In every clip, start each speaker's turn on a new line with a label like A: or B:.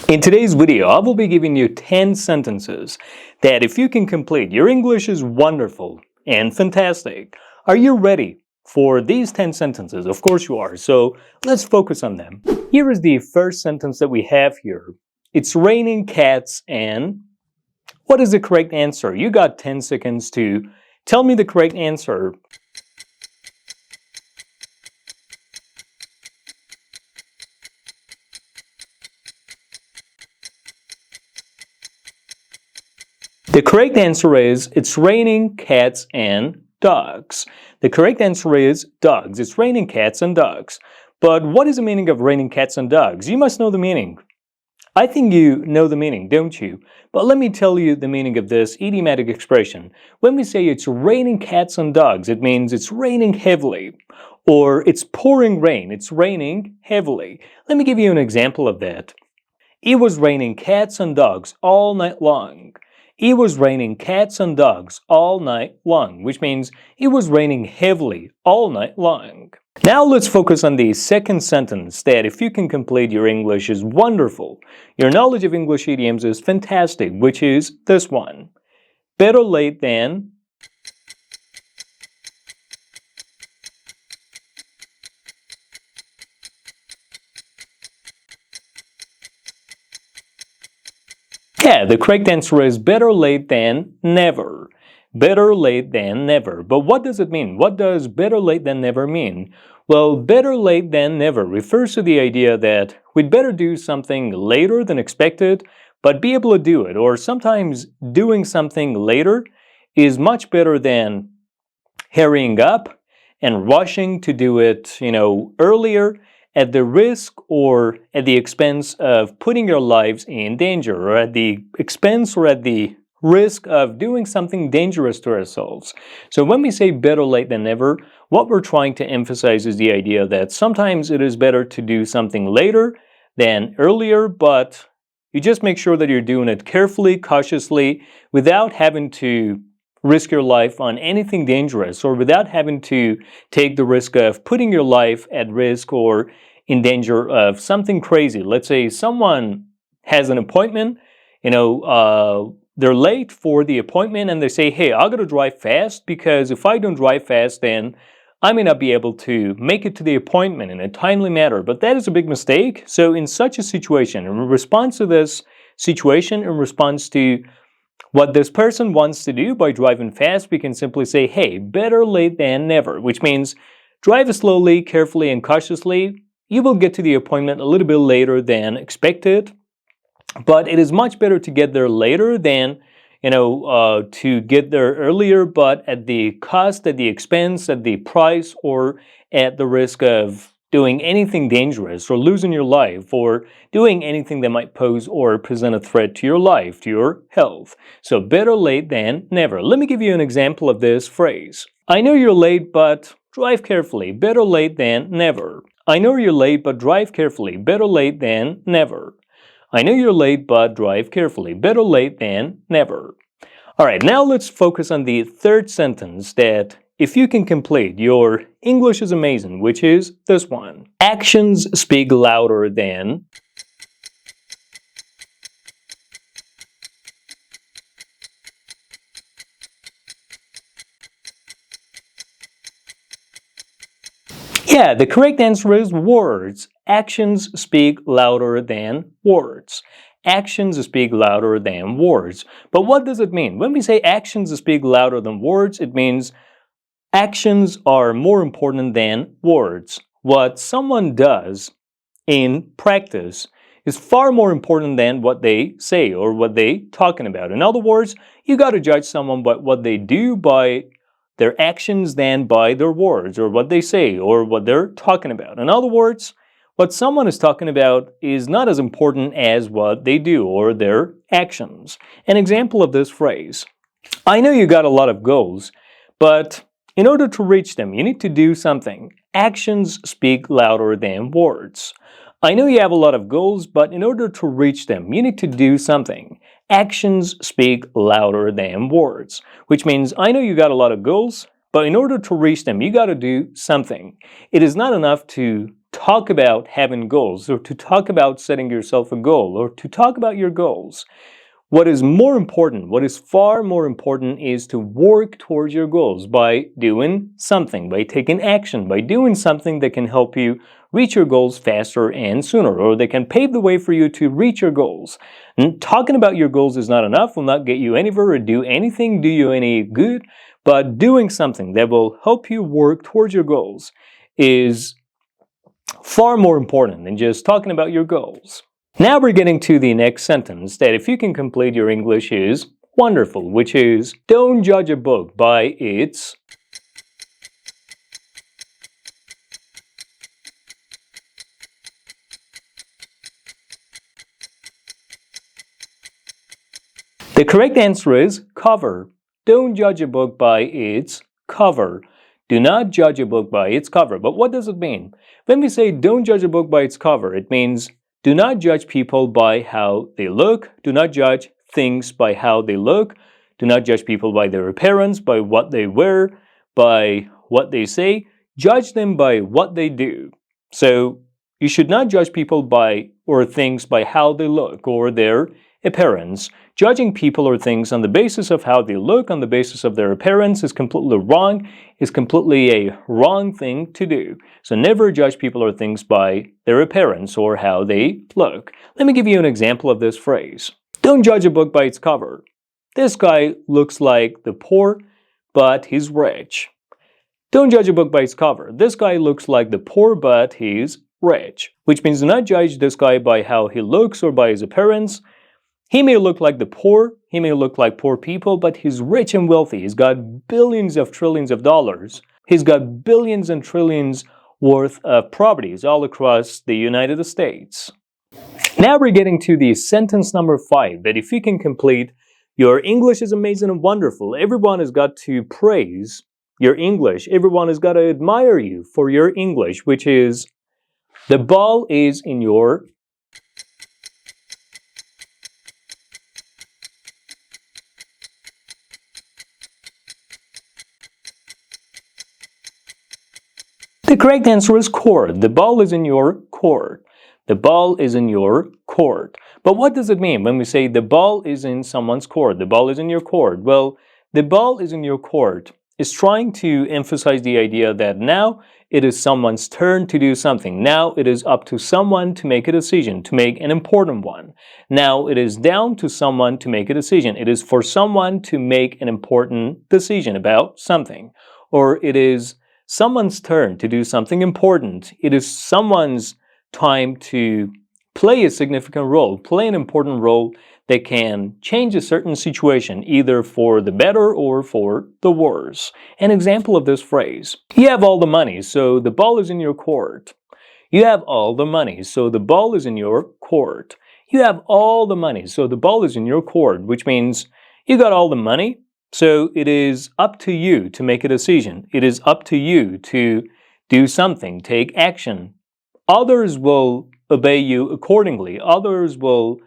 A: In today's video, I will be giving you 10 sentences that if you can complete, your English is wonderful and fantastic. Are you ready for these 10 sentences? Of course you are, so let's focus on them. Here is the first sentence that we have here. It's raining cats and... What is the correct answer? You got 10 seconds to tell me the correct answer. The correct answer is, it's raining cats and dogs. The correct answer is dogs. It's raining cats and dogs. But what is the meaning of raining cats and dogs? You must know the meaning. I think you know the meaning, don't you? But let me tell you the meaning of this idiomatic expression. When we say it's raining cats and dogs, it means it's raining heavily. Or it's pouring rain. It's raining heavily. Let me give you an example of that. It was raining cats and dogs all night long. It was raining cats and dogs all night long, which means it was raining heavily all night long. Now let's focus on the second sentence that if you can complete, your English is wonderful. Your knowledge of English idioms is fantastic, which is this one. Better late than... Yeah, the correct answer is better late than never. Better late than never. But what does it mean? What does better late than never mean? Well, better late than never refers to the idea that we'd better do something later than expected, but be able to do it. Or sometimes doing something later is much better than hurrying up and rushing to do it, earlier, at the risk or at the expense of putting your lives in danger, or at the expense or at the risk of doing something dangerous to ourselves. So when we say better late than never, what we're trying to emphasize is the idea that sometimes it is better to do something later than earlier, but you just make sure that you're doing it carefully, cautiously, without having to risk your life on anything dangerous, or without having to take the risk of putting your life at risk or in danger of something crazy. Let's say someone has an appointment, they're late for the appointment and they say, hey, I gotta drive fast because if I don't drive fast, then I may not be able to make it to the appointment in a timely manner. But that is a big mistake. So in such a situation, in response to this situation, in response to what this person wants to do by driving fast, we can simply say, hey, better late than never, which means drive slowly, carefully, and cautiously. You will get to the appointment a little bit later than expected, but it is much better to get there later than, to get there earlier, but at the cost, at the expense, at the price, or at the risk of doing anything dangerous, or losing your life, or doing anything that might pose or present a threat to your life, to your health. So better late than never. Let me give you an example of this phrase. I know you're late, but drive carefully. Better late than never. I know you're late, but drive carefully. Better late than never. I know you're late, but drive carefully. Better late than never. All right, now let's focus on the third sentence that if you can complete, your English is amazing, which is this one. Actions speak louder than... Yeah, the correct answer is words. Actions speak louder than words. Actions speak louder than words. But what does it mean? When we say actions speak louder than words, it means actions are more important than words. What someone does in practice is far more important than what they say or what they talking about. In other words, you got to judge someone by what they do, by their actions, than by their words or what they say or what they're talking about. In other words, what someone is talking about is not as important as what they do or their actions. An example of this phrase. I know you got a lot of goals, but in order to reach them, you need to do something. Actions speak louder than words. I know you have a lot of goals, but in order to reach them, you need to do something. Actions speak louder than words, which means I know you got a lot of goals, but in order to reach them, you got to do something. It is not enough to talk about having goals, or to talk about setting yourself a goal, or to talk about your goals. What is more important, what is far more important, is to work towards your goals by doing something, by taking action, by doing something that can help you reach your goals faster and sooner, or that can pave the way for you to reach your goals. And talking about your goals is not enough, will not get you anywhere or do anything, do you any good, but doing something that will help you work towards your goals is far more important than just talking about your goals. Now we're getting to the next sentence that, if you can complete, your English is wonderful, which is, don't judge a book by its... The correct answer is cover. Don't judge a book by its cover. Do not judge a book by its cover. But what does it mean? When we say don't judge a book by its cover, it means do not judge people by how they look. Do not judge things by how they look. Do not judge people by their appearance, by what they wear, by what they say. Judge them by what they do. So you should not judge people by or things by how they look or their appearance. Judging people or things on the basis of how they look, on the basis of their appearance, is completely wrong, is completely a wrong thing to do. So never judge people or things by their appearance or how they look. Let me give you an example of this phrase. Don't judge a book by its cover. This guy looks like the poor, but he's rich. Don't judge a book by its cover. This guy looks like the poor, but he's rich. Which means do not judge this guy by how he looks or by his appearance. He may look like the poor, he may look like poor people, but he's rich and wealthy. He's got billions of trillions of dollars. He's got billions and trillions worth of properties all across the United States. Now we're getting to the sentence number 5, that if you can complete, your English is amazing and wonderful. Everyone has got to praise your English. Everyone has got to admire you for your English, which is, the ball is in your... The correct answer is court. The ball is in your court. The ball is in your court. But what does it mean when we say the ball is in someone's court? The ball is in your court. Well, the ball is in your court is trying to emphasize the idea that now it is someone's turn to do something. Now it is up to someone to make a decision, to make an important one. Now it is down to someone to make a decision. It is for someone to make an important decision about something. Or it is someone's turn to do something important. It is someone's time to play a significant role, play an important role that can change a certain situation, either for the better or for the worse. An example of this phrase: you have all the money, so the ball is in your court. You have all the money, so the ball is in your court. You have all the money, so the ball is in your court, which means you got all the money, so it is up to you to make a decision. It is up to you to do something, take action. Others will obey you accordingly. Others will,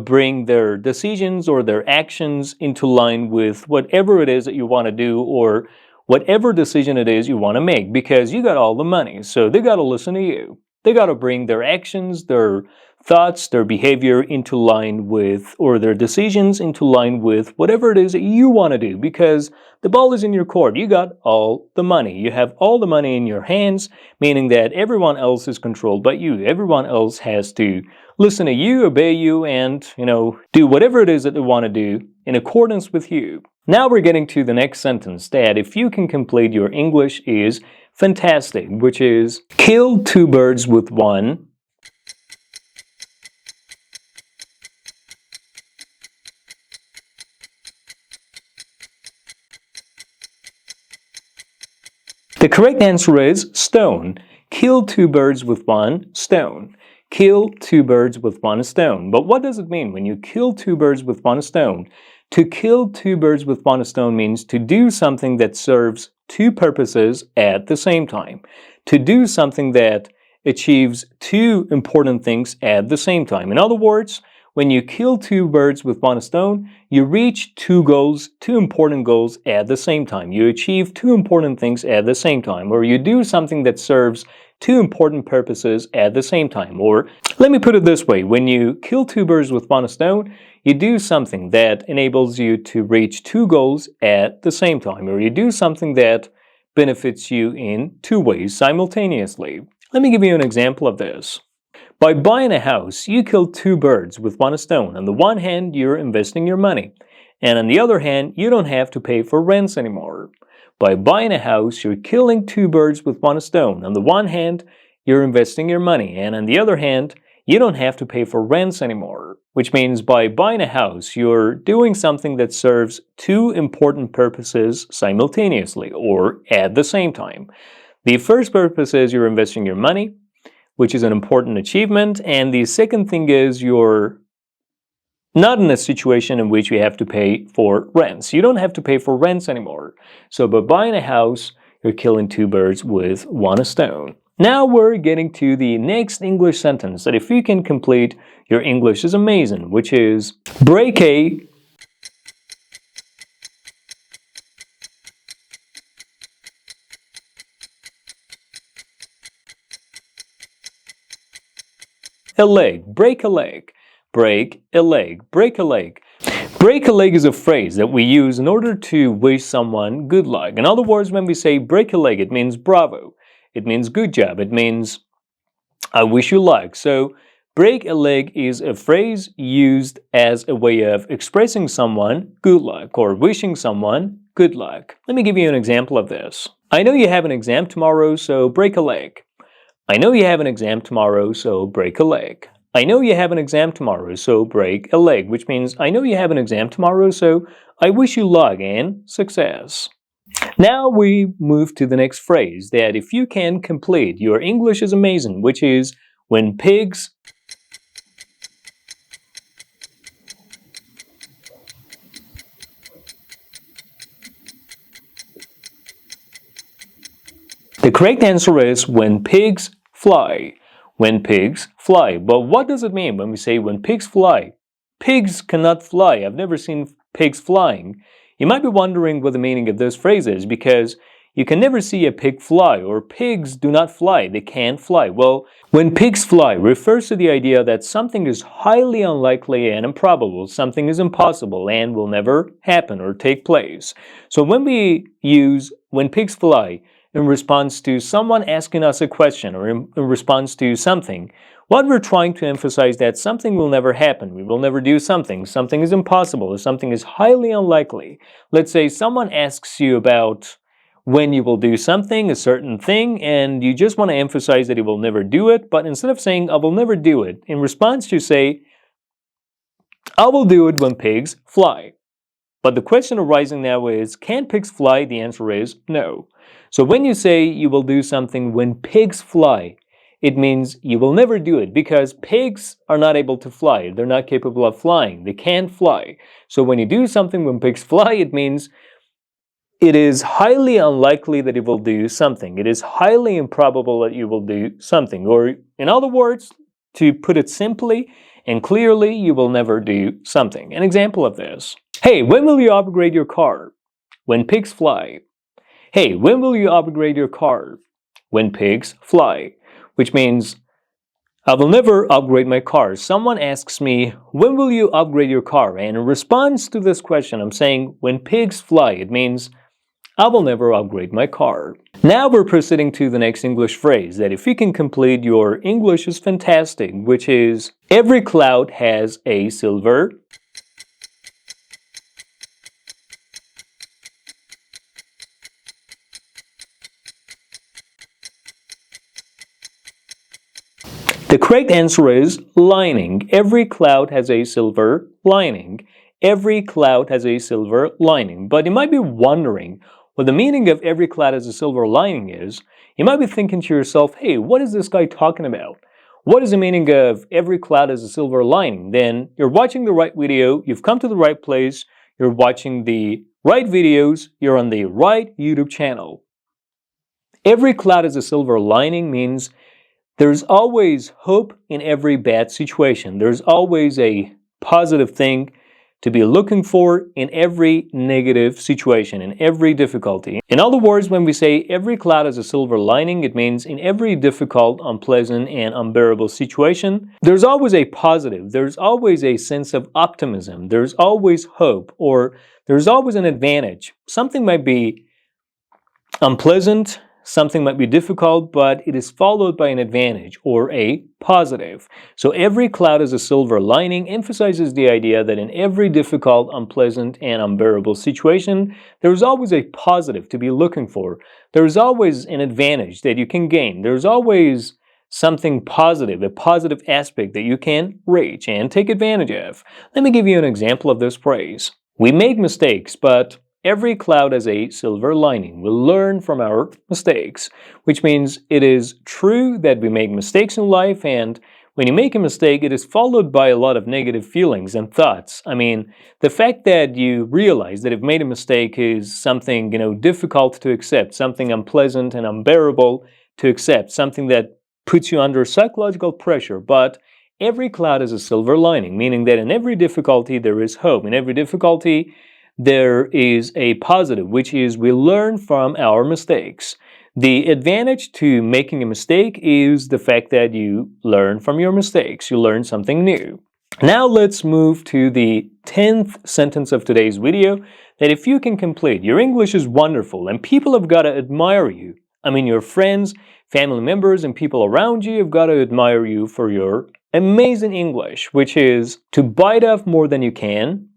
A: bring their decisions or their actions into line with whatever it is that you want to do or whatever decision it is you want to make, because you got all the money. So they got to listen to you. They got to bring their actions, their thoughts, their behavior into line with, or their decisions into line with whatever it is that you want to do, because the ball is in your court. You got all the money. You have all the money in your hands, meaning that everyone else is controlled by you. Everyone else has to listen to you, obey you, and, do whatever it is that they want to do in accordance with you. Now we're getting to the next sentence that, if you can complete, your English is fantastic, which is, kill two birds with one. The correct answer is stone. Kill two birds with one stone. Kill two birds with one stone. But what does it mean when you kill two birds with one stone? To kill two birds with one stone means to do something that serves two purposes at the same time. To do something that achieves two important things at the same time. In other words, when you kill two birds with one stone, you reach two goals, two important goals at the same time. You achieve two important things at the same time, or you do something that serves two important purposes at the same time. Or let me put it this way, when you kill two birds with one stone, you do something that enables you to reach two goals at the same time, or you do something that benefits you in two ways simultaneously. Let me give you an example of this. By buying a house, you kill two birds with one stone. On the one hand, you're investing your money, and on the other hand, you don't have to pay for rents anymore. By buying a house, you're killing two birds with one stone. On the one hand, you're investing your money, and on the other hand, you don't have to pay for rents anymore. Which means by buying a house, you're doing something that serves two important purposes simultaneously, or at the same time. The first purpose is you're investing your money, which is an important achievement, and the second thing is you're not in a situation in which you have to pay for rents. You don't have to pay for rents anymore. So by buying a house, you're killing two birds with one stone. Now we're getting to the next English sentence that if you can complete, your English is amazing, which is break a leg, break a leg, break a leg, break a leg. Break a leg is a phrase that we use in order to wish someone good luck. In other words, when we say break a leg, it means bravo. It means good job. It means I wish you luck. So break a leg is a phrase used as a way of expressing someone good luck or wishing someone good luck. Let me give you an example of this. I know you have an exam tomorrow, so break a leg. I know you have an exam tomorrow, so break a leg. I know you have an exam tomorrow, so break a leg, which means I know you have an exam tomorrow, so I wish you luck and success. Now we move to the next phrase that if you can complete, your English is amazing, which is when pigs The correct answer is when pigs fly. When pigs fly. But what does it mean when we say when pigs fly? Pigs cannot fly. I've never seen pigs flying. You might be wondering what the meaning of this phrase is because you can never see a pig fly, or pigs do not fly. They can't fly. Well, when pigs fly refers to the idea that something is highly unlikely and improbable, something is impossible and will never happen or take place. So when we use when pigs fly in response to someone asking us a question or in response to something, what we're trying to emphasize that something will never happen, we will never do something is impossible, or something is highly unlikely. Let's say someone asks you about when you will do something, a certain thing, and you just want to emphasize that you will never do it, but instead of saying, I will never do it, in response you say, I will do it when pigs fly. But the question arising now is, can pigs fly? The answer is no. So when you say you will do something when pigs fly, it means you will never do it because pigs are not able to fly. They're not capable of flying. They can't fly. So when you do something when pigs fly, it means it is highly unlikely that you will do something. It is highly improbable that you will do something. Or in other words, to put it simply and clearly, you will never do something. An example of this. Hey, when will you upgrade your car? When pigs fly. Hey, when will you upgrade your car? When pigs fly. Which means, I will never upgrade my car. Someone asks me, when will you upgrade your car? And in response to this question, I'm saying, when pigs fly. It means, I will never upgrade my car. Now we're proceeding to the next English phrase that if you can complete, your English is fantastic, which is, every cloud has a silver The correct answer is lining. Every cloud has a silver lining. Every cloud has a silver lining. But you might be wondering what the meaning of every cloud has a silver lining is. You might be thinking to yourself, hey, what is this guy talking about? What is the meaning of every cloud has a silver lining? Then you're watching the right video, you've come to the right place, you're watching the right videos, you're on the right YouTube channel. Every cloud has a silver lining means there's always hope in every bad situation. There's always a positive thing to be looking for in every negative situation, in every difficulty. In other words, when we say every cloud has a silver lining, it means in every difficult, unpleasant, and unbearable situation, there's always a positive, there's always a sense of optimism, there's always hope, or there's always an advantage. Something might be unpleasant, something might be difficult, but it is followed by an advantage or a positive. So every cloud has a silver lining emphasizes the idea that in every difficult, unpleasant, and unbearable situation, there is always a positive to be looking for. There is always an advantage that you can gain. There's always something positive, a positive aspect that you can reach and take advantage of. Let me give you an example of this phrase. We make mistakes, but every cloud has a silver lining. We learn from our mistakes, which means it is true that we make mistakes in life, and when you make a mistake, it is followed by a lot of negative feelings and thoughts. I mean, the fact that you realize that you've made a mistake is something, difficult to accept, something unpleasant and unbearable to accept, something that puts you under psychological pressure, but every cloud has a silver lining, meaning that in every difficulty there is hope. In every difficulty there is a positive, which is we learn from our mistakes. The advantage to making a mistake is the fact that you learn from your mistakes. You learn something new. Now let's move to the 10th sentence of today's video, that if you can complete, your English is wonderful and people have got to admire you. I mean, your friends, family members, and people around you have got to admire you for your amazing English, which is to bite off more than you can,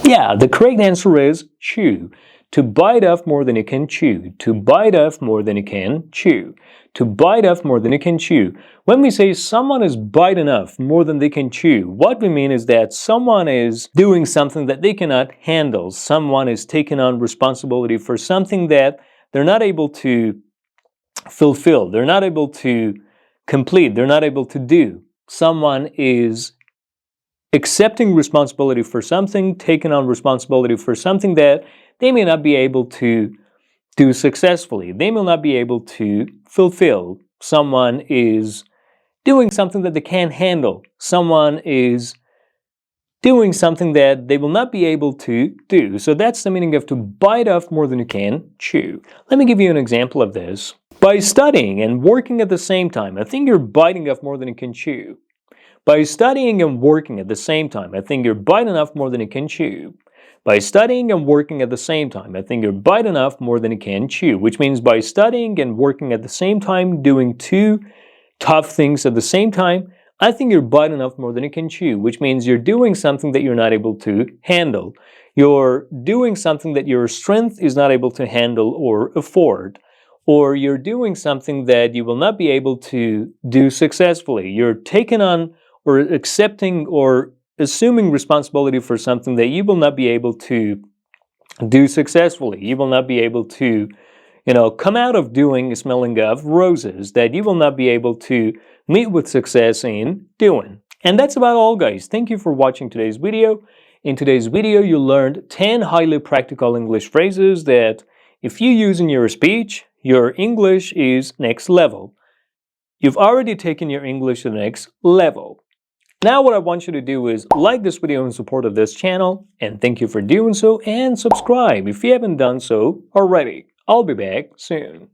A: yeah, the correct answer is chew. To bite off more than you can chew. To bite off more than you can chew. To bite off more than you can chew. When we say someone is biting off more than they can chew, what we mean is that someone is doing something that they cannot handle. Someone is taking on responsibility for something that they're not able to fulfill. They're not able to complete. They're not able to do. Someone is accepting responsibility for something, taking on responsibility for something that they may not be able to do successfully. They may not be able to fulfill. Someone is doing something that they can't handle. Someone is doing something that they will not be able to do. So that's the meaning of to bite off more than you can chew. Let me give you an example of this. By studying and working at the same time, I think you're biting off more than you can chew. By studying and working at the same time, I think you're biting off more than you can chew. By studying and working at the same time, I think you're biting off more than you can chew, which means by studying and working at the same time, doing two tough things at the same time, I think you're biting off more than you can chew, which means you're doing something that you're not able to handle. You're doing something that your strength is not able to handle or afford. Or you're doing something that you will not be able to do successfully. You're taking on or accepting or assuming responsibility for something that you will not be able to do successfully. You will not be able to, come out of doing smelling of roses, that you will not be able to meet with success in doing. And that's about all, guys. Thank you for watching today's video. In today's video, you learned 10 highly practical English phrases that if you use in your speech, your English is next level. You've already taken your English to the next level. Now what I want you to do is like this video in support of this channel, and thank you for doing so, and subscribe if you haven't done so already. I'll be back soon.